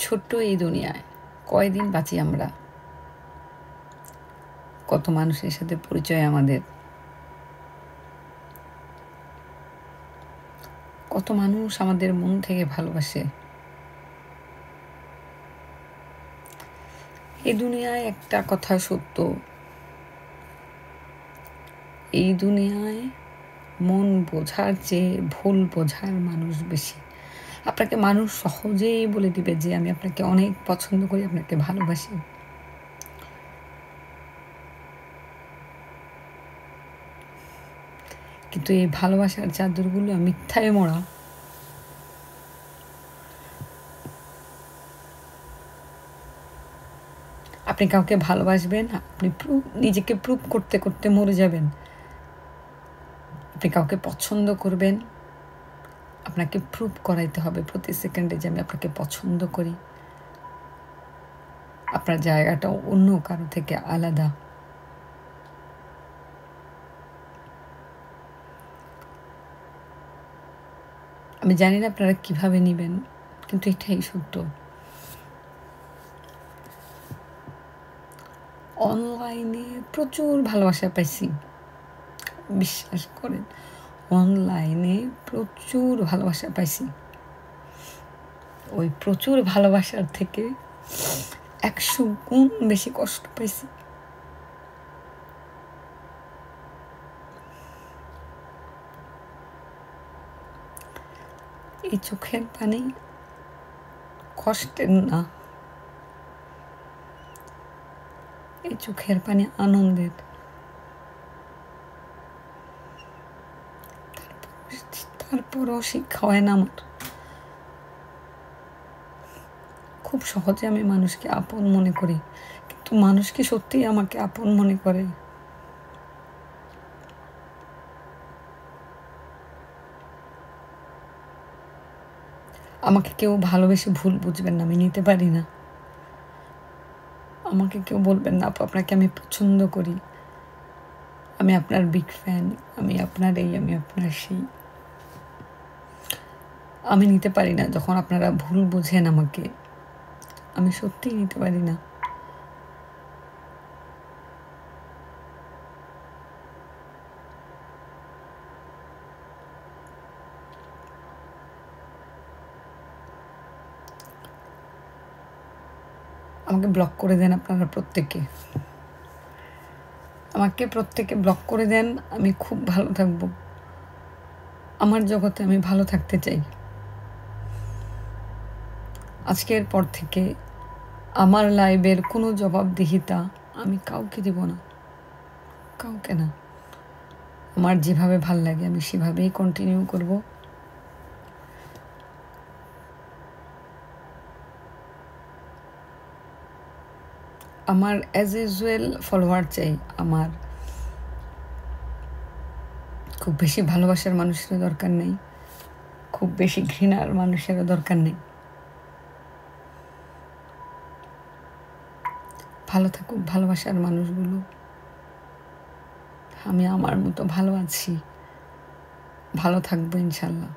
ছোট্ট এই দুনিয়ায় কয়দিন বাঁচি আমরা, কত মানুষের সাথে পরিচয় আমাদের, কত মানুষ আমাদের মন থেকে ভালোবাসে। এই দুনিয়ায় একটা কথা সত্য, এই দুনিয়ায় মন বোঝার চেয়ে ভুল বোঝার মানুষ বেশি। আপনাকে মানুষ সহজেই বলে দিবে যে আমি আপনাকে অনেক পছন্দ করি, আপনাকে ভালোবাসি। কিন্তু এই ভালোবাসার চাদরগুলো মিথ্যায় মোড়া। আপনি কাউকে ভালোবাসবেন, আপনি নিজেকে প্রুভ করতে করতে মরে যাবেন। আপনি কাউকে পছন্দ করবেন, আপনাকে প্রুভ করাইতে হবে প্রতি সেকেন্ডে যে আমি আপনাকে পছন্দ করি। আপনার জায়গাটা অন্য কারো থেকে আলাদা। আমি জানি না আপনারা কিভাবে নেবেন, কিন্তু এটাই সত্য। অনলাইনে প্রচুর ভালোবাসা পাইছি, বিশ্বাস করেন, অনলাইনে প্রচুর ভালোবাসা পাইছি। ওই প্রচুর ভালোবাসার থেকে 100 গুণ বেশি কষ্ট পাইছি। এই চোখের পানি কষ্টের না, এই চোখের পানি আনন্দের। তারপরও শিক্ষা হয় না আমার। খুব সহজে আমি মানুষকে আপন মনে করি, কিন্তু মানুষ কি সত্যিই আমাকে আপন মনে করে? আমাকে কেউ ভালোবেসে ভুল বুঝবেন না, আমি নিতে পারি না। আমাকে কেউ বলবেন না আপু আপনাকে আমি পছন্দ করি, আমি আপনার বিগ ফ্যান, আমি আপনার এই, আমি আপনার সেই। আমি নিতে পারি না যখন আপনারা ভুল বুঝেন আমাকে, আমি সত্যিই নিতে পারি না। আমাকে ব্লক করে দেন আপনারা প্রত্যেকে, আমাকে প্রত্যেকে ব্লক করে দেন। আমি খুব ভালো থাকব, আমার জগতে আমি ভালো থাকতে চাই। আজকের পর থেকে আমার লাইভের কোনো জবাবদিহিতা আমি কাউকে দিব না, কাউকে না। আমার যেভাবে ভাল লাগে আমি সেভাবেই কন্টিনিউ করব। আমার অ্যাজ ইউজুয়াল ফলোয়ার চাই, আমার খুব বেশি ভালোবাসার মানুষেরও দরকার নেই, খুব বেশি ঘৃণার মানুষেরও দরকার নেই। ভালো থাকুক ভালোবাসার মানুষগুলো, আমি আমার মতো ভালো আছি, ভালো থাকবো ইনশাল্লাহ।